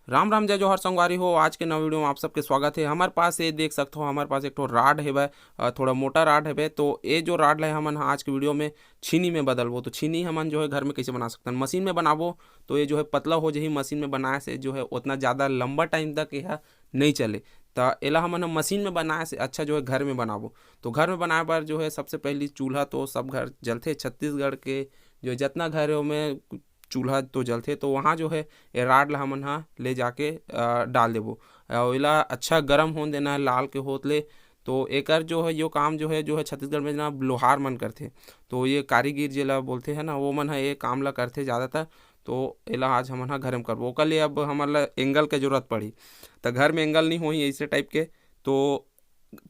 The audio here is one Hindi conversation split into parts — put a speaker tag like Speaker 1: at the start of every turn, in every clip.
Speaker 1: राम राम जय जोहर संगवारी हो। आज के नव वीडियो में आप सबके स्वागत है। हमारे पास ये देख सकते हो, हमारे पास एक तो राड है भाई, थोड़ा मोटा राड है भाई। तो ये जो राड है हमन आज के वीडियो में छीनी में बदलबो। तो छीनी हमन जो है घर में कैसे बना सकते हैं, मशीन में बनाबो तो ये जो है पतला हो जाही। मशीन में बनाए से जो है उतना ज़्यादा लंबा टाइम तक यह नहीं चले। तो एला हमन मशीन में बनाए से अच्छा जो है घर में बनाबो। तो घर में बनाए बार जो है सबसे पहली चूल्हा तो सब घर जलते, छत्तीसगढ़ के जो जितना घर है में चूल्हा तो जलते। तो वहाँ जो है ये राड ला हमन हा ले जाके डाल देबो और एला अच्छा गर्म होने देना है लाल के होत ले। तो एकर जो है यो काम जो है छत्तीसगढ़ में ना लोहार मन करथे। तो ये कारीगिर जेला बोलते हैं ना, वो मन है ये काम ला करथे ज़्यादातर। तो एला आज हमन हा घर में करबो। ओकर लिए अब हमन ला एंगल के जरूरत पड़ी। तो घर में एंगल नहीं होही ऐसे टाइप के, तो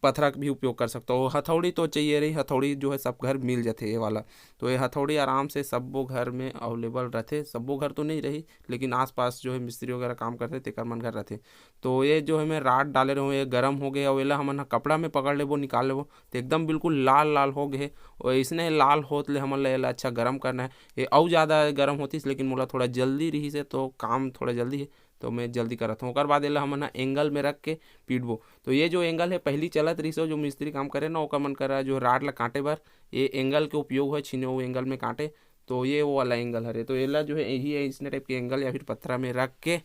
Speaker 1: पथरा का भी उपयोग कर सकता हो। हथौड़ी तो चाहिए रही, हथौड़ी जो है सब घर मिल जाते ये वाला। तो ये हथौड़ी आराम से सबो घर में अवेलेबल रहते। सबो घर तो नहीं रही, लेकिन आसपास जो है मिस्त्री वगैरह काम करते तेकर मन घर रहते। तो ये जो है मैं राड डाले रहूँ, ये गर्म हो गया और एला हमन हा कपड़ा में पकड़ लेबो, निकाल लेबो तो एकदम बिल्कुल लाल लाल हो गए। और इसने लाल होत ले हमन ला एला अच्छा गर्म करना है। ये और ज़्यादा गर्म होतीस, लेकिन मोला थोड़ा जल्दी रही से तो काम थोड़ा जल्दी है, तो मैं जल्दी करत हूँ। ओकर बाद एला हमन हा एंगल में रख के पीटबो। तो ये जो एंगल है पहली चलत रही सो, जो मिस्त्री काम करे ना ओकर मन करा जो राड ला काटे बर ये एंगल के उपयोग है, छीने वो एंगल में काटे। तो ये वो वाला एंगल हरे। तो एला जो है यही है, इसने टाइप के एंगल या फिर पत्थरा में रख के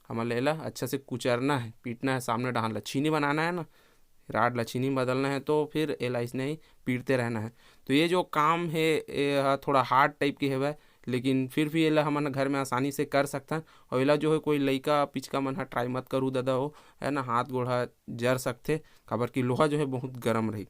Speaker 1: हमारे एला अच्छा से कुचरना है, पीटना है। सामने डाहन ला छीनी बनाना है ना, राड ला छीनी में बदलना है, तो फिर एला इसने ही पीटते रहना है। तो ये जो काम है ये थोड़ा हार्ड टाइप की है, लेकिन फिर भी एला हमन घर में आसानी से कर सकते हैं। और एला जो है कोई लइका पिचका मन हा ट्राई मत करू दादा हो, है ना, हाथ गोड़ा जर सकते। काबर की लोहा जो है बहुत गर्म रही।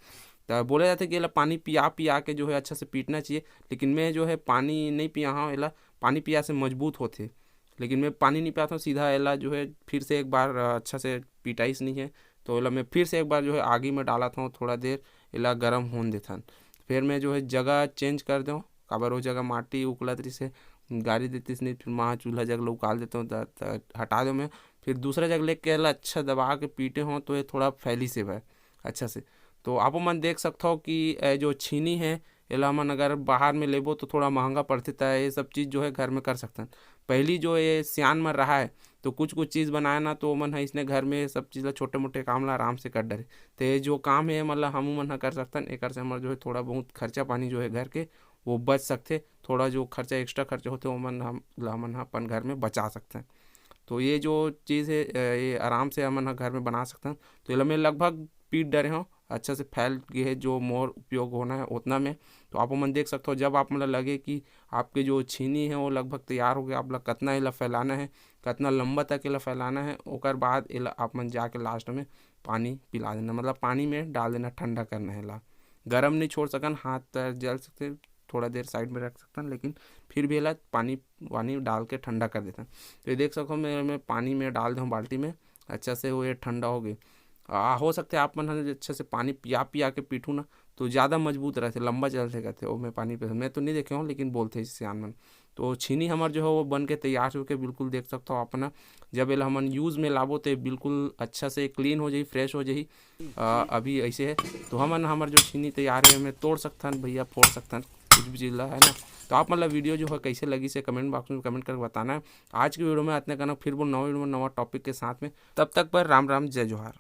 Speaker 1: तो बोले जाते कि एला पानी पिया पिया के जो है अच्छा से पीटना चाहिए, लेकिन मैं जो है पानी नहीं पिया हूँ। एला पानी पिया से मजबूत होते, लेकिन मैं पानी नहीं पियाता हूँ। सीधा एला जो है फिर से एक बार अच्छा से पिटाइस नहीं है, तो एला मैं फिर से एक बार जो है आगी में डाला था, थोड़ा देर एला गर्म होने देता। फिर मैं जो है जगह चेंज कर दूँ, काबर वो जगह माटी उकलत रही से गाड़ी देतीस नहीं। फिर वहाँ चूल्हा जगह उकाल देता हूँ, हटा दो मैं। फिर दूसरा जगह लेके एला अच्छा दबा के पीटे हों तो ये थोड़ा फैली से है अच्छा से। तो आप मन देख सकते हो कि जो छीनी है एला मन अगर बाहर में लेबो तो थोड़ा महंगा पड़ते था। ये सब चीज़ जो है घर में कर सकते हैं। पहली जो ये सियान में रहा है तो कुछ कुछ चीज़ बनाया ना, तो मन है इसने घर में सब चीज़ ला छोटे मोटे काम ला आराम से कर डरे। तो ये जो काम है मतलब हम मन कर सकते हैं। एक से हमारा जो है थोड़ा बहुत खर्चा पानी जो है घर के वो बच सकते। थोड़ा जो खर्चा एक्स्ट्रा खर्चा होते वो मन अपन घर में बचा सकते हैं। तो ये जो चीज़ है ये आराम से हमन घर में बना सकते हैं। तो ये मैं लगभग पीट डरे हूँ, अच्छा से फैल गए है जो मोर उपयोग होना है उतना में। तो आप मन देख सकते हो, जब आप मतलब लगे कि आपके जो छीनी है वो लगभग तैयार हो गया, आप लोग कितना इला फैलाना है, कितना लंबा तक इला फैलाना है। ओकर बाद इला आप मन जाके लास्ट में पानी पिला देना, मतलब पानी में डाल देना, ठंडा करना है ला। गर्म नहीं छोड़ सकन, हाथ पैर जल सकते, थोड़ा देर साइड में रख सकते हैं, लेकिन फिर भी एला पानी वानी डाल के ठंडा कर देता। तो ये देख सको मैं पानी में डाल दूँ बाल्टी में, अच्छा से वो ये ठंडा हो गई। हो सकते आप मन अच्छे से पानी पिया पिया के पीटूँ ना तो ज़्यादा मजबूत रहते, लंबा चलते कहते वो। मैं पानी पे मैं तो नहीं देखे हूँ, लेकिन बोलते हैं सियान मन। तो छीनी हमार जो है वो बन के तैयार होके बिल्कुल देख सकते हो अपना। जब एला हमन यूज़ में लाबो तो बिल्कुल अच्छा से क्लीन हो जाही, फ्रेश हो जाही। अभी ऐसे है तो हमन हमार जो छीनी तैयार है हमें तोड़ सकथन भैया, फोड़ सकथन, कुछ भी चीज़ ला, है ना। तो आप मतलब वीडियो जो है कैसे लगी से कमेंट बॉक्स में कमेंट करके बताना है। आज की वीडियो में इतने करना, फिर वो नवा वीडियो में नवा टॉपिक के साथ में। तब तक पर राम राम जय जोहार।